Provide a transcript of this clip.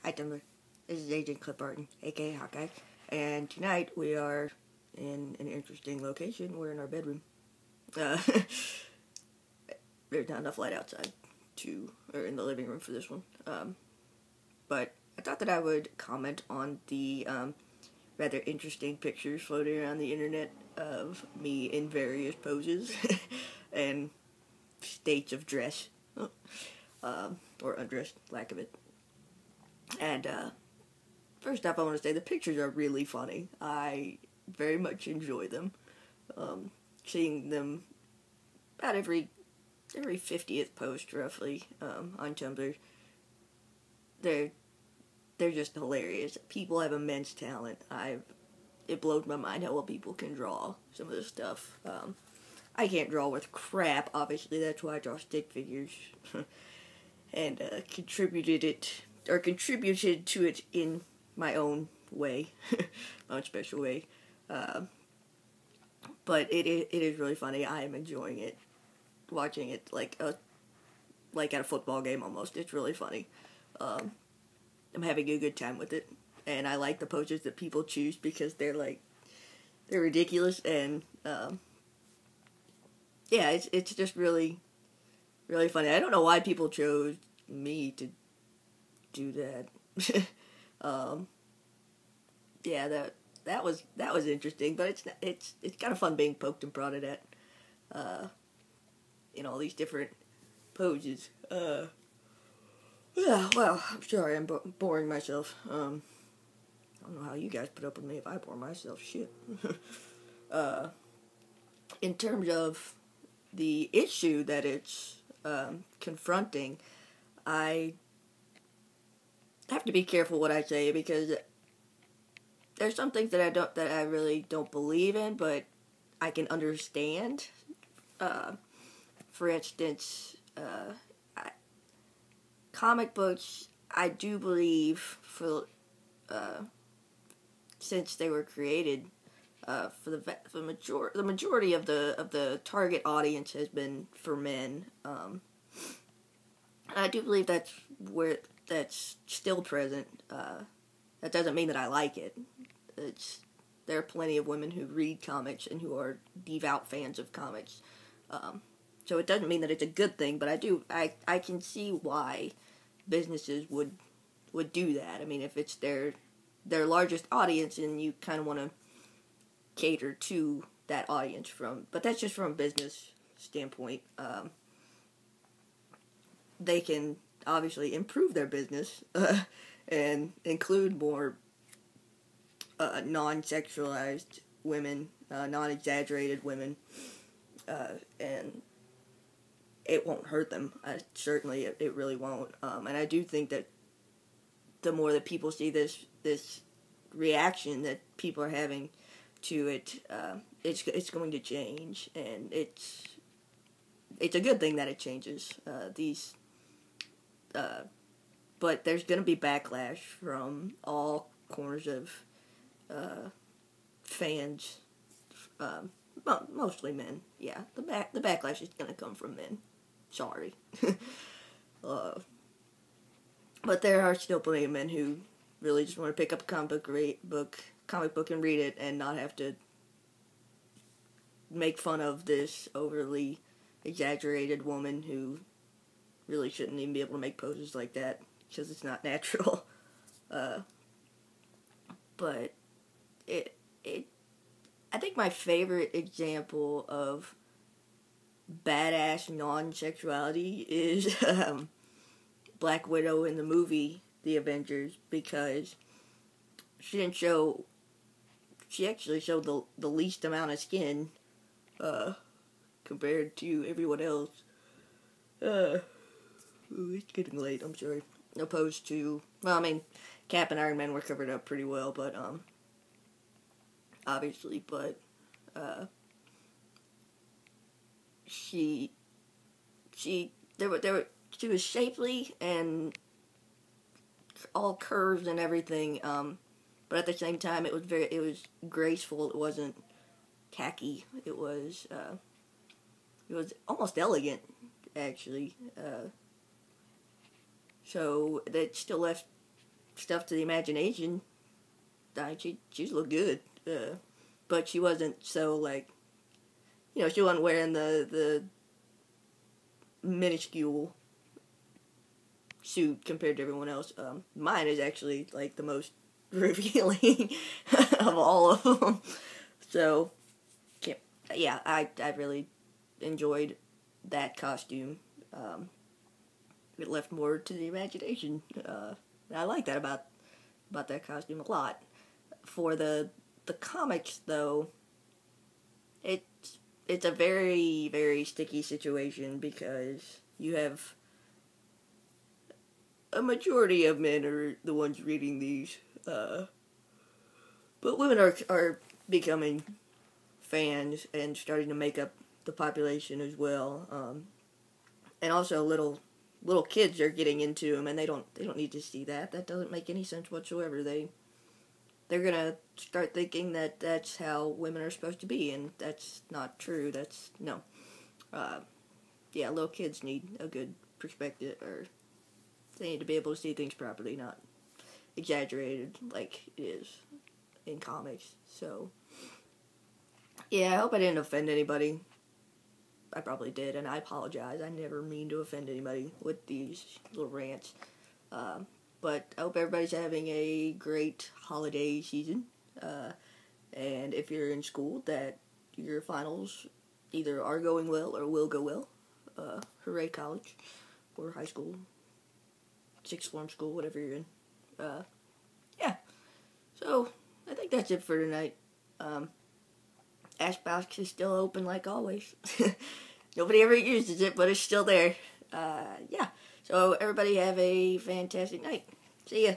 Hi Timber, this is Agent Clint Barton, aka Hawkeye, and tonight we are in an interesting location. We're in our bedroom. Uh, there's not enough light outside or in the living room for this one. But I thought that I would comment on the rather interesting pictures floating around the internet of me in various poses and states of dress, or undressed, lack of it. And first off, I want to say the pictures are really funny. I very much enjoy them. Seeing them about every 50th post, roughly, on Tumblr. They're just hilarious. People have immense talent. It blows my mind how well people can draw some of this stuff. I can't draw with crap, obviously. That's why I draw stick figures. And contributed to it in my own way, my own special way. But it is really funny. I am enjoying it, watching it like at a football game almost. It's really funny. I'm having a good time with it, and I like the poses that people choose because they're ridiculous, and yeah, it's just really funny. I don't know why people chose me to do that. Yeah, that was interesting, but it's kind of fun being poked and prodded at in all these different poses. Yeah, well, I'm sorry I'm boring myself. I don't know how you guys put up with me if I bore myself. Shit. In terms of the issue that it's confronting, I have to be careful what I say because there's some things that I really don't believe in, but I can understand. For instance, comic books, I do believe since they were created, for the majority of the target audience has been for men. I do believe that's still present. That doesn't mean that I like it. There are plenty of women who read comics and who are devout fans of comics. So it doesn't mean that it's a good thing, but I can see why businesses would do that. I mean, if it's their largest audience and you kind of want to cater to that audience but that's just from a business standpoint. They can obviously improve their business and include more non-sexualized women, non-exaggerated women, and it won't hurt them. Certainly, it really won't. And I do think that the more that people see this reaction that people are having to it, it's going to change, and it's a good thing that it changes. But there's going to be backlash from all corners of fans, mostly men. Yeah, the backlash is going to come from men. Sorry. But there are still plenty of men who really just want to pick up a comic book and read it and not have to make fun of this overly exaggerated woman who really shouldn't even be able to make poses like that because it's not natural. But I think my favorite example of badass non-sexuality is Black Widow in the movie The Avengers, because she actually showed the least amount of skin compared to everyone else. It's getting late, I'm sorry. Opposed to, well, I mean, Cap and Iron Man were covered up pretty well, but obviously, but she was shapely and all curves and everything, but at the same time it was graceful. It wasn't tacky. It was almost elegant, actually. So that still left stuff to the imagination, she looked good. But she wasn't so, like, she wasn't wearing the minuscule suit compared to everyone else. Mine is actually, like, the most revealing of all of them. So, yeah, I really enjoyed that costume. It left more to the imagination. I like that about that costume a lot. For the comics, though, it's a very, very sticky situation because you have a majority of men are the ones reading these, but women are becoming fans and starting to make up the population as well. And also little kids are getting into them, and they don't need to see that. That doesn't make any sense whatsoever. They're gonna start thinking that that's how women are supposed to be, and that's not true. No. Yeah, little kids need a good perspective, or they need to be able to see things properly, not exaggerated like it is in comics. So, yeah, I hope I didn't offend anybody. I probably did, and I apologize. I never mean to offend anybody with these little rants. But I hope everybody's having a great holiday season. And if you're in school, that your finals either are going well or will go well. Hooray, college. Or high school. Sixth form school, whatever you're in. Yeah. So, I think that's it for tonight. Ashbox is still open like always. Nobody ever uses it, but it's still there. Yeah. So everybody have a fantastic night. See ya.